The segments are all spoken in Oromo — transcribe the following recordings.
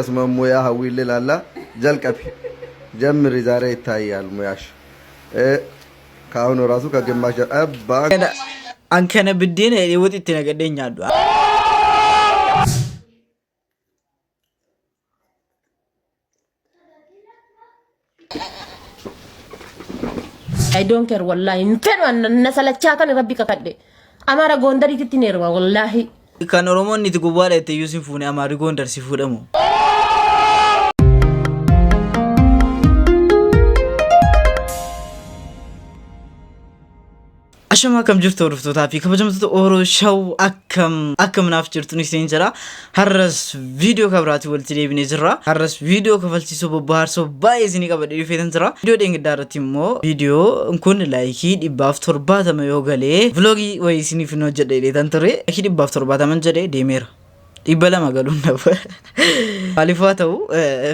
اسمه مويا هويل لالا جلقبي جمر ዛሬ ይታያል ሙያሽ ካሁን ራሱ ከግማሽ አባ አንከነ ብዲነ ወጥት ነገደኛሉ I don't care wallahi nfero nasalachatan rabbi kakade amara gondari titinerwa wallahi kan oromo niti gubale te yusufune amari gondar sifudamo ashama kam jirto rufto tafi kabajamto oro show akam naf jirtu ni senjara harras video kabrati wolti debine jira harras video kafalti so bahar so bayezini kabade yufeten jira video deng daratimo video kun like dibaf torbata mayogale vlogi wayisini fino jade tantore dibaf torbata man jade demera ibala magalun nafar alifataw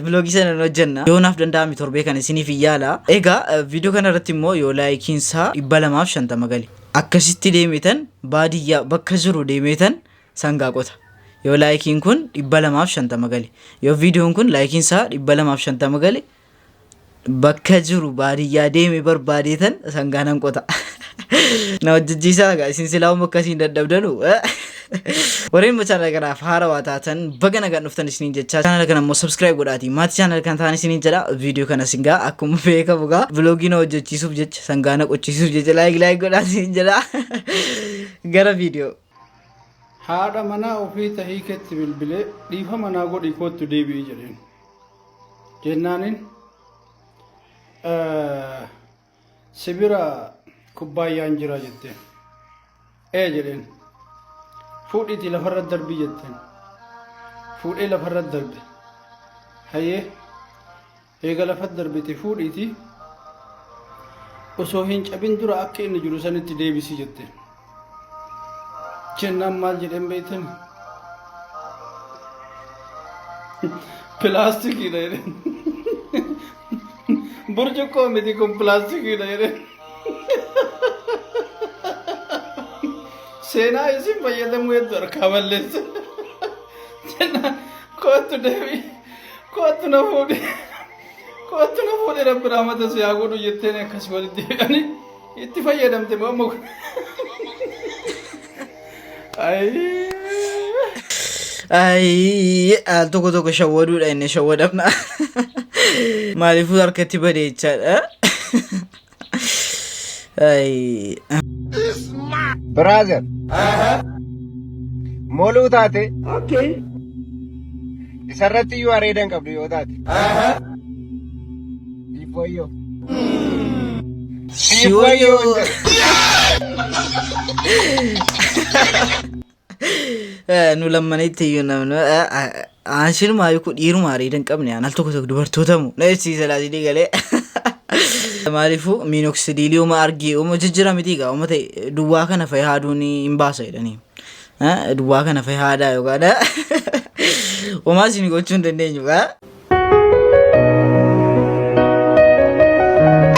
vlogi sana no janna yonaf dandami torbe kan sinif yala ega video kana ratimo yo like insa ibala maf shanta magali akkasitti deemetan baadiya bakka jiru deemetan sanga qota yo like in kun ibala maf shanta magali yo video kun like insa ibala maf shanta magali bakka jiru baadiya deeme barbadetan sanga nan qota na wajjisa ga sinsilaw makasi dadabdanu Wareen channel kana fara watatan bagana gan uftan isinin jecha channel kana mo subscribe godati mat channel kan tan isinin jara video kana singa akum feka buga vlogi no jechisuf jech sangana qochisuf jech like godati isinin jara gara video hada mana ofi tahiket bilbile difa mana godi ko to debi jeren jennanin sibira kubbayan jira jette jeren فودي لفرد دربي جتن فودي لفرد دربي هيه هيغا لفرد دربي تي فودي تي وسوهين چابين درا اكي ان جلوسان تي ديبسي جتن چنام مال جدن بيتن پلاستيكي رهن برجو کو مدي کو پلاستيكي رهن सेना इसी भैया तो मुझे दरखावल ले जना कोतु देवी कोतु ना फोड़े रब रामत से आगो तो ये थे ने खसवाली देवानी इतनी भैया दम ते मम्मो ay toko shawadu da ne shawada na malifu arkati bade cha ay brother molu taate okay isarratti yu areedan qabdu yoo taate sifoyo nu lammanite yunamno anshin maayu ku dhiiru areedan qabne anal tokko dubartootamu na isi salasi digale maalifu minoxidilium argi jijjira mitiga umate duwa kana fayaduni imbasa idani duwa kana fayada yogada umasini gochun dendenyu ga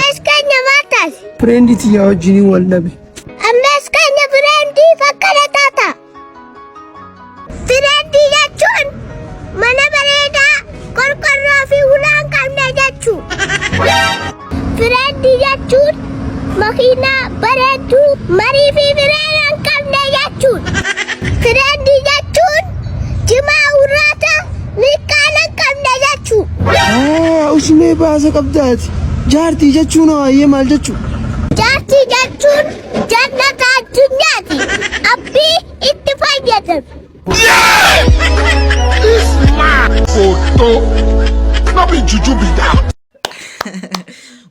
askanya matas friend ti ya jini wallabi amma askanya friend fakkala tata friend ya chun mana bareda korkorro fi ulan kamne jachu friend ya chun makina baredu mari fi biran kamne jachu friend ya chun jima urata nikala kamne jachu usme baasa qabdat jaarti jachu no ye mal jachu jaarti jachun jannata dunyati abbi ittifaqiyatan This man photo no be juju be that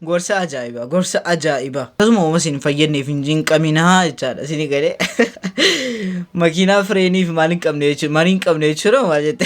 gorsa ajaiba tasuma umasin fayyadne finjin kamina jada sini gare makina freni fi malin kamne churo majete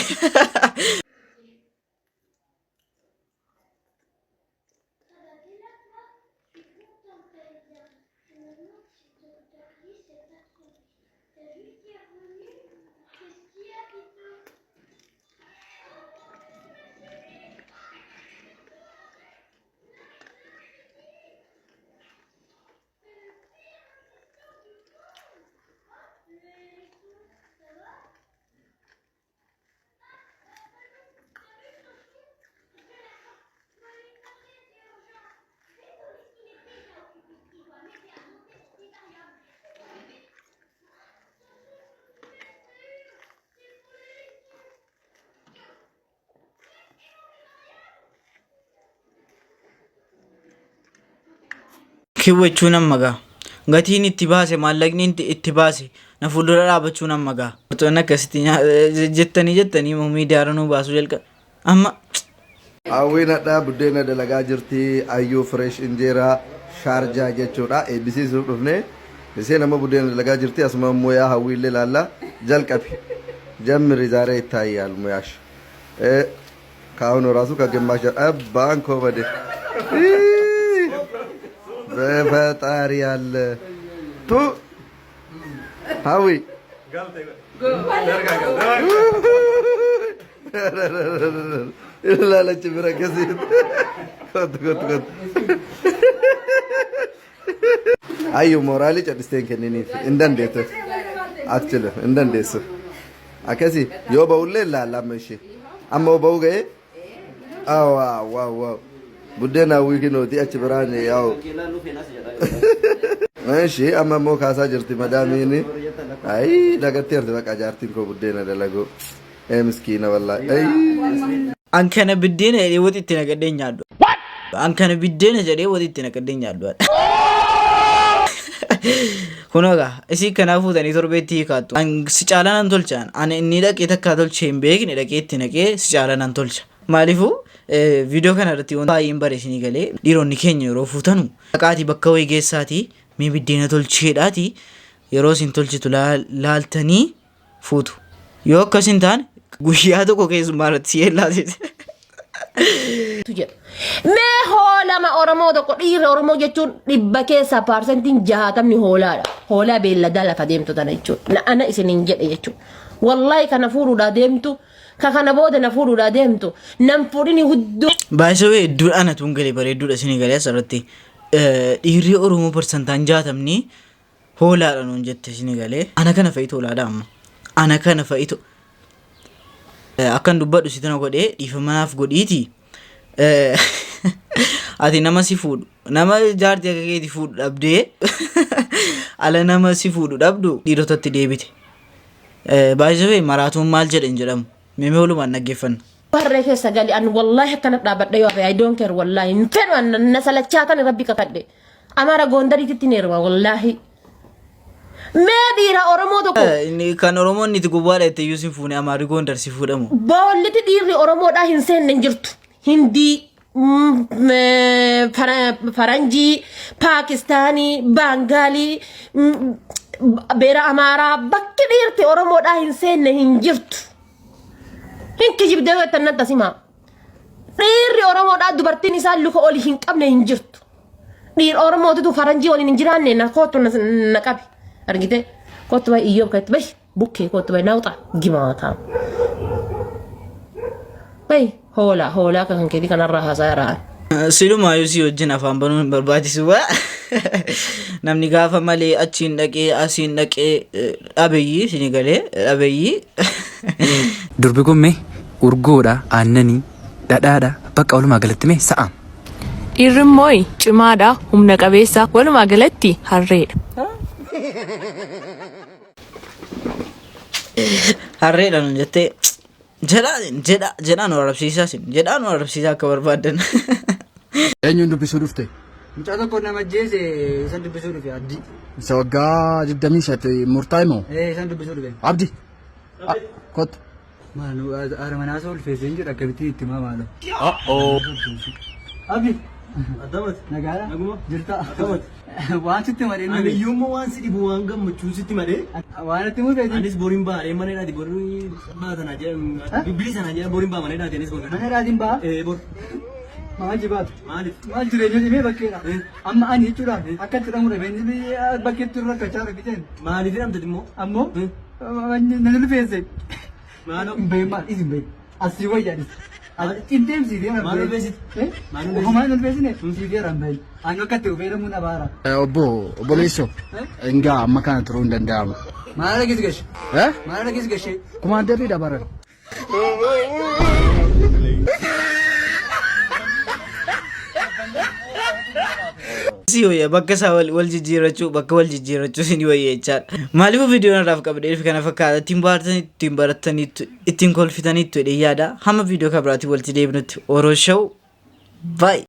kiwwachuun ammagaa gatiin itti baase maallaqni itti baase na fuuldura dhaabachuun ammagaa wantoonni akkasitti jettanii miidiyaa nu baasuu jalqabe amma hawwiin hadhaa buddeena dalagaa jirti ayyuu fresh injeeraa shaarjaa jechuudha eebbisiisuuf dhufne isheen amma buddeena dalagaa jirti asuma immoo yaa hawwiillee laallaa jalqabe jammiri zaaree ittaayyaal muyaash ካሁን ራሱ ከግማሽ ባንክ ወደ በፈጣሪ ያለ ቱ ሃዊ ላለች ብረከስ ኮት አዩ ሞራሊ ጨድስቴን ከነኒ እንደንዴት አትችልም እንደንዴስ አከሲ ዮ በውሌ ላላመሽ አሞ በውገ ዋው ቡደና ዊኪኖቲ አች ብራን ያው እሺ አማሞ ካሳ ጅርቲ መዳሚኒ አይ ዳገቴርት በቃ ጃርቲን ኮ ቡደና ደለጎ ምስኪና ወላሂ አይ አንከነ ብዴነ ወጥቲ ነገደኛሉ አንከነ ብዴነ ጀዴ ወጥቲ ነገደኛሉ ኩኖጋ እሲ ከናፉ ተኒ ቶርቤቲ ካቱ አን ሲጫላን አንቶልቻን አን እኒ ደቅ የተካቶል ቼምቤክ ኒ ደቅ የትነቄ ሲጫላን አንቶልቻ ማሊፉ ቪዲዮ ከነርቲ ወንታ ይምበረሽኒ ገሌ ዲሮኒ ኬኝ ሮፉተኑ አቃቲ በከወይ ጌሳቲ ሚ ቢዴነ ቶልቼዳቲ የሮሲን ቶልቺቱ ላልተኒ ፉቱ ዮከሲንታን ጉያቶ ኮኬዝ ማረት ሲላቲ me hola ma oromo do ko dire oromo jechuun dhibba keessa percentin 60 hoolaadha hoolaa beellada lafa deemtu tana jechuun ana isinin jedhe jechuun wallahi kana fuudhuudha deemtu kana booda na fuudhuudha deemtu nam fuudhini huddu baay'ee hedduu ana tungale bareedduudha isinii galee asirratti dhiirri oromoo percentaan 60 hoolaadha nuun jette isinii galee ana kana fa'itu hoolaadha amma ana kana fa'itu akan dubbadhu sitana godhee dhiifamanaaf godhiiti ati nama si fuudhu nama jaartii akka keeti fuudhu dhabdee ala nama si fuudhu dhabdu dhiirotatti deebite baay'ee maraatuun maal jedhan jedhamu meemee walumaan dhaggeeffanna. Barree keessa gali an wallahi akkana dhaabadha yoo I don't care wallahi hin fedhu an na salachaa kan rabbi kakadhe amara gondariitti neerwa wallahi meedira oromoo tokko kan oromoon itti gubbaadha itti yuusin fuune amaari gondar si fuudhamu boollitti dhiirri oromoodhaa hin seenne jirtu hindii faranjii paakistanii baangaalii beera amaaraa bakki dhiirti oromoodhaa hin seenne hin jirtu hin kijibdee weettannan tasima dhiirri oromoodhaa dubartiin isaa luka oli hin qabne hin jirtu dhiir oromootitu faranjii waliin hin jiraanne na kootu na qabi argite kootu bay iyyoob katti bay bukkee kootu bay nawxa gimaataa bay hoolaa kan keeti kanarraa haasa'aa siluma yusi wajjin afaan banuun barbaachisuudha namni gaafa malee achiin dhaqee asiin dhaqee dhabeeyyii isinii galee dhabeeyyii durbi gummee urgoodha aannanii dhadhaadha bakka walumaa galatti mee sa'a dhiirri immoo cimaadha humna qabeessa walumaa galatti harreedha. harreedha nun jettee jedhaan nu arrabsiisaa akka barbaadan. Eenyuun dubbisuu dhufte? Mucaa tokko nama jeese isan dubbisuu dhufe Abdii. Isa waggaa 28 murtaa'e moo? Isan dubbisuu dhufe. Abdii. Kottu. Maalu haadha manaa isa ulfeessee hin jedhu akkamitti itti himaa maalu. Abdii. Addamat. Nagaadha? Naguma. Jirta? Addamat. Waan sitti madee nuyi. Ani yommuu waan si dhibu waan gammachuu sitti madee. Waan itti mufeeti. Anis boriin baadhee mana dhaati borii baatana jedha bibbilii sana jedha boriin baa mana dhaati anis borii. Mana dhaatiin baa? Bor. Maal jibaatu? Maaliif? Maal jireenya dhibee bakkeedha. Amma ani jechuudha akka itti dhamuudha beeksisni bakkeetti irra rakkachaa rakkiteen. Maaliif hidhamtati immoo? Ammoo na ulfeesse. Maaloo? Maal isin beeku? Asii wayyaadhis. Cinteem siidee Maal ulfeessiti? Maal ulfeessine? Siidee rambayi. Ani akka itti fayyadamuun dhabaara. Obboleessoo. Egaa amma kana turuu hin danda'amu. Maal dhaggeessi gashee? Maal dhaggeessi gashee? Kumaandarrii dhabaran. Si hoya bakka isaa wal jijjiirrachuu bakka wal jijjiirrachuu isin wayya jechaadha. Maaliif viidiyoon irraaf qabdee kana fakkaata ittiin baartanii ittiin baratanii ittiin kolfitanii itti yaada hamma viidiyoo kabiraatti walitti deebinutti Oroshow bye.